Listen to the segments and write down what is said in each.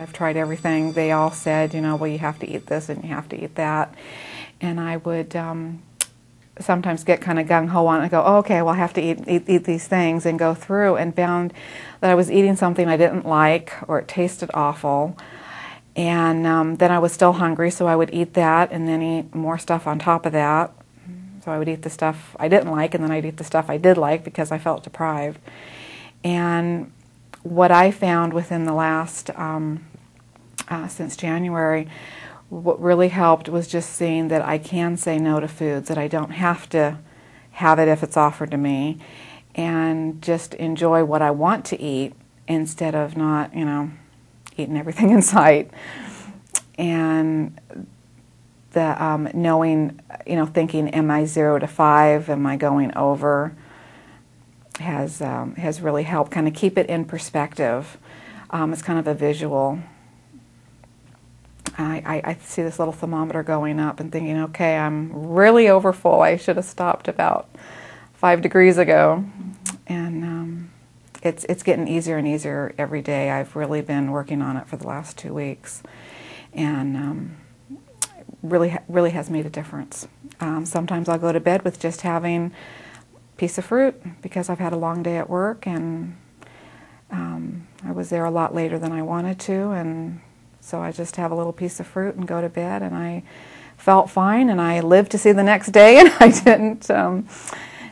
I've tried everything. They all said, you know, well, you have to eat this and you have to eat that. And I would sometimes get kind of gung-ho on it and go, oh, okay, well, I have to eat these things, and go through and found that I was eating something I didn't like, or it tasted awful. And then I was still hungry, so I would eat that and then eat more stuff on top of that. So I would eat the stuff I didn't like, and then I'd eat the stuff I did like because I felt deprived. And what I found within the last, since January, what really helped was just seeing that I can say no to foods, that I don't have to have it if it's offered to me, and just enjoy what I want to eat instead of not, you know, eating everything in sight. And the knowing, you know, thinking, am I 0 to 5? Am I going over? Has really helped kind of keep it in perspective. It's kind of a visual. I see this little thermometer going up and thinking, okay, I'm really over full. I should have stopped about 5 degrees ago. And it's getting easier and easier every day. I've really been working on it for the last 2 weeks, and really has made a difference. Sometimes I'll go to bed with just having a piece of fruit because I've had a long day at work, and I was there a lot later than I wanted to, and so I just have a little piece of fruit and go to bed, and I felt fine, and I lived to see the next day, and I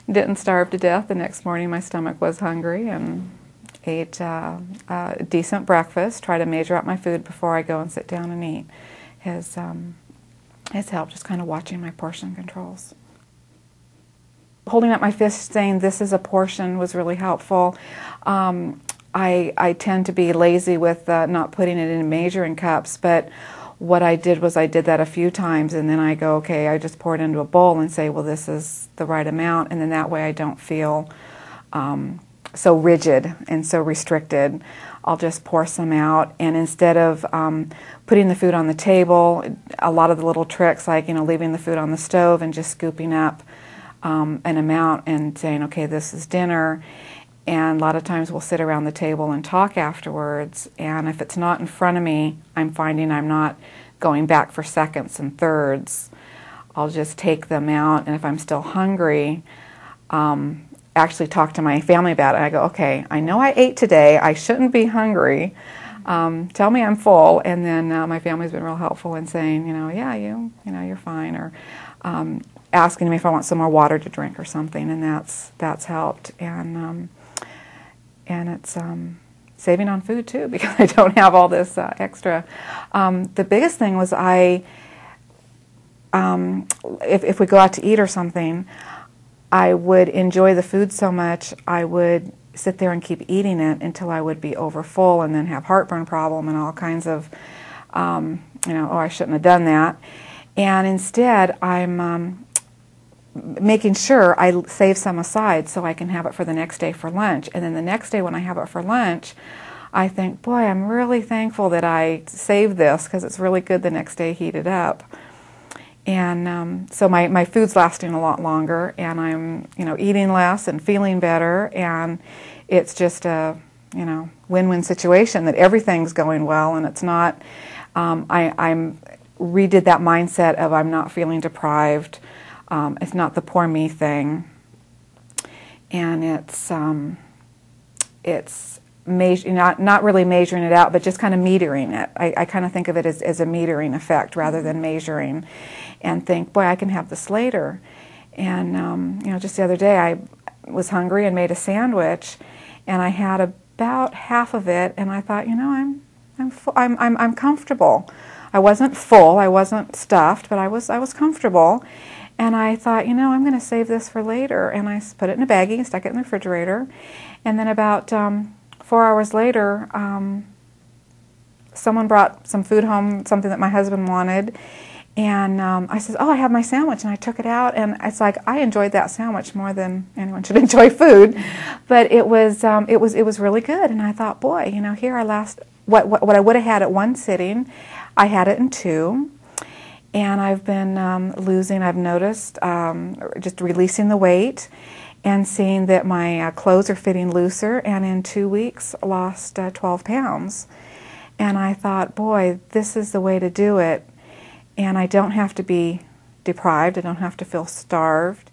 didn't starve to death. The next morning my stomach was hungry, and ate a decent breakfast, try to measure out my food before I go and sit down and eat. Has helped, just kind of watching my portion controls. Holding up my fist saying this is a portion was really helpful. I tend to be lazy with not putting it in measuring cups, but what I did was I did that a few times, and then I go, okay, I just pour it into a bowl and say, well, this is the right amount, and then that way I don't feel so rigid and so restricted. I'll just pour some out, and instead of putting the food on the table, a lot of the little tricks, like, you know, leaving the food on the stove and just scooping up an amount and saying, okay, this is dinner. And a lot of times we'll sit around the table and talk afterwards, and if it's not in front of me, I'm finding I'm not going back for seconds and thirds. I'll just take them out, and if I'm still hungry, actually talk to my family about it. I go, okay, I know I ate today, I shouldn't be hungry. Tell me I'm full, and then my family's been real helpful in saying, you know, yeah, you know, you're fine, or asking me if I want some more water to drink or something, and that's helped. And it's saving on food too, because I don't have all this extra. The biggest thing was if we go out to eat or something, I would enjoy the food so much I would sit there and keep eating it until I would be over full and then have heartburn problem and all kinds of, you know, oh, I shouldn't have done that. And instead, I'm making sure I save some aside so I can have it for the next day for lunch. And then the next day when I have it for lunch, I think, boy, I'm really thankful that I saved this, because it's really good the next day heated up. And so my food's lasting a lot longer, and I'm, you know, eating less and feeling better, and it's just a, you know, win-win situation that everything's going well, and it's not, I'm redid that mindset of I'm not feeling deprived. It's not the poor me thing, and it's not really measuring it out, but just kind of metering it. I kind of think of it as a metering effect rather than measuring, and think, boy, I can have this later. And you know, just the other day I was hungry and made a sandwich, and I had about half of it, and I thought, you know, I'm comfortable. I wasn't full, I wasn't stuffed, but I was comfortable. And I thought, you know, I'm going to save this for later. And I put it in a baggie and stuck it in the refrigerator. And then about 4 hours later, someone brought some food home, something that my husband wanted. And I said, oh, I have my sandwich. And I took it out. And it's like, I enjoyed that sandwich more than anyone should enjoy food. But it was really good. And I thought, boy, you know, here I what I would have had at one sitting, I had it in 2. And I've been I've noticed, just releasing the weight and seeing that my clothes are fitting looser, and in 2 weeks lost 12 pounds. And I thought, boy, this is the way to do it. And I don't have to be deprived. I don't have to feel starved.